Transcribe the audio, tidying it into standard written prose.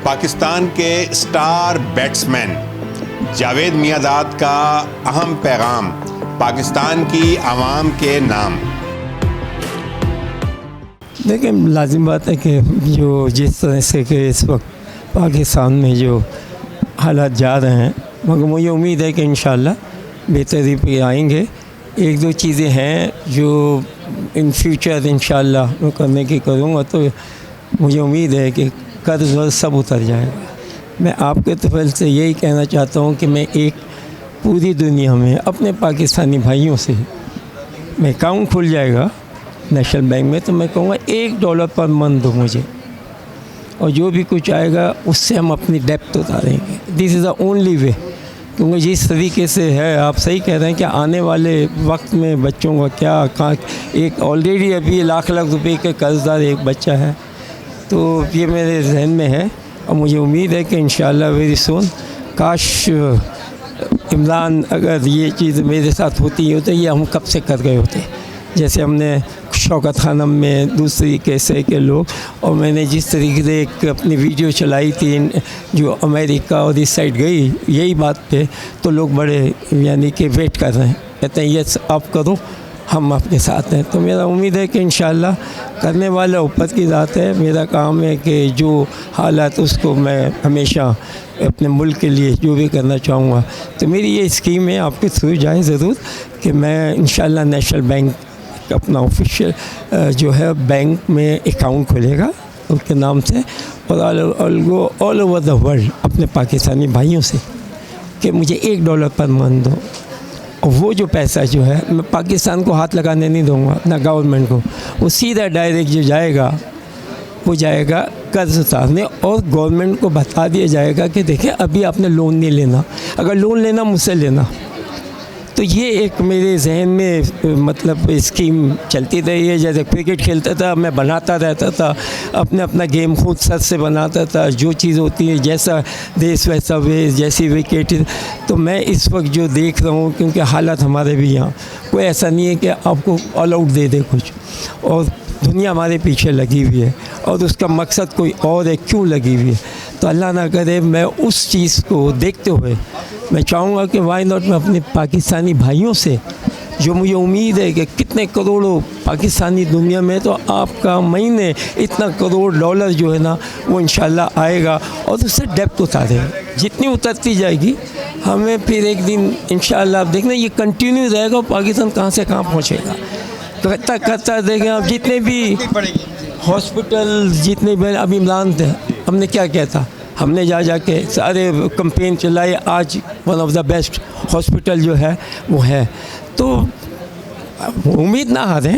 پاکستان کے star batsman Javed میاں کا اہم پیغام پاکستان کی عوام کے نام۔ دیکھیں، لازم بات ہے کہ جو جس طرح سے کہ اس وقت پاکستان میں جو حالات جا رہے ہیں، مگر مجھے امید ہے کہ انشاءاللہ بہتری پہ آئیں گے۔ ایک دو چیزیں ہیں جو ان فیوچر انشاءاللہ میں کرنے کی کروں گا، تو مجھے امید ہے کہ قرض ورض سب اتر جائے گا۔ میں آپ کے طرف سے یہی کہنا چاہتا ہوں کہ میں ایک پوری دنیا میں اپنے پاکستانی بھائیوں سے میں اکاؤنٹ کھل جائے گا نیشنل بینک میں، تو میں کہوں گا $1 پر منتھ دو مجھے، اور جو بھی کچھ آئے گا اس سے ہم اپنی ڈیپت اتاریں گے۔ دس از دا اونلی وے، کیونکہ جس طریقے سے ہے، آپ صحیح کہہ رہے ہیں کہ آنے والے وقت میں بچوں کا کیا کہاں، ایک آلریڈی ابھی لاکھ روپے کے قرض دار ایک بچہ ہے، تو یہ میرے ذہن میں ہے، اور مجھے امید ہے کہ انشاءاللہ ویری سون، کاش عمران اگر یہ چیز میرے ساتھ ہوتی ہے تو یہ ہم کب سے کر گئے ہوتے، جیسے ہم نے شوکت خانم میں دوسری کیسے کے لوگ، اور میں نے جس طریقے سے ایک اپنی ویڈیو چلائی تھی جو امریکہ اور اس سائڈ گئی یہی بات پہ، تو لوگ بڑے یعنی کہ ویٹ کر رہے ہیں، کہتے ہیں یس آپ کرو، ہم آپ کے ساتھ ہیں۔ تو میرا امید ہے کہ انشاءاللہ کرنے والا اوپر کی ذات ہے۔ میرا کام ہے کہ جو حالات اس کو میں ہمیشہ اپنے ملک کے لیے جو بھی کرنا چاہوں گا، تو میری یہ اسکیم ہے، آپ کے تھرو جائے ضرور، کہ میں انشاءاللہ نیشنل بینک اپنا آفیشیل جو ہے بینک میں اکاؤنٹ کھلے گا اس کے نام سے، اور آل اوور دا ورلڈ اپنے پاکستانی بھائیوں سے کہ مجھے $1 پر منتھ دو، اور وہ جو پیسہ جو ہے میں پاکستان کو ہاتھ لگانے نہیں دوں گا، نہ گورنمنٹ کو، وہ سیدھا ڈائریکٹ جو جائے گا وہ جائے گا قرض اتارنے، اور گورنمنٹ کو بتا دیا جائے گا کہ دیکھیں ابھی آپ نے لون نہیں لینا، اگر لون لینا مجھ سے لینا۔ تو یہ ایک میرے ذہن میں مطلب اسکیم چلتی رہی ہے۔ جیسے کرکٹ کھیلتا تھا میں بناتا رہتا تھا، اپنا گیم خود سر سے بناتا تھا، جو چیز ہوتی ہے جیسا دیس ویسا ویس، جیسی وکٹ۔ تو میں اس وقت جو دیکھ رہا ہوں، کیونکہ حالات ہمارے بھی یہاں کوئی ایسا نہیں ہے کہ آپ کو آل آؤٹ دے دے کچھ، اور دنیا ہمارے پیچھے لگی ہوئی ہے، اور اس کا مقصد کوئی اور ہے، کیوں لگی ہوئی ہے؟ تو اللہ نہ کرے میں اس چیز کو دیکھتے ہوئے میں چاہوں گا کہ وائی ناٹ میں اپنے پاکستانی بھائیوں سے، جو مجھے امید ہے کہ کتنے کروڑوں پاکستانی دنیا میں، تو آپ کا مہینے اتنا $1 جو ہے نا وہ انشاءاللہ آئے گا، اور اس سے ڈیپتھ اتارے گا، جتنی اترتی جائے گی ہمیں پھر ایک دن انشاءاللہ آپ دیکھنا یہ کنٹینیو رہے گا، پاکستان کہاں سے کہاں پہنچے گا، کرتا دیکھیں آپ جتنے بھی ہاسپٹل جتنے بھی اب عمران تھے، ہم نے کیا کیا تھا، ہم نے جا کے سارے کمپین چلائے، آج one of the best hospital جو ہے وہ ہے۔ تو امید نہ ہاریں،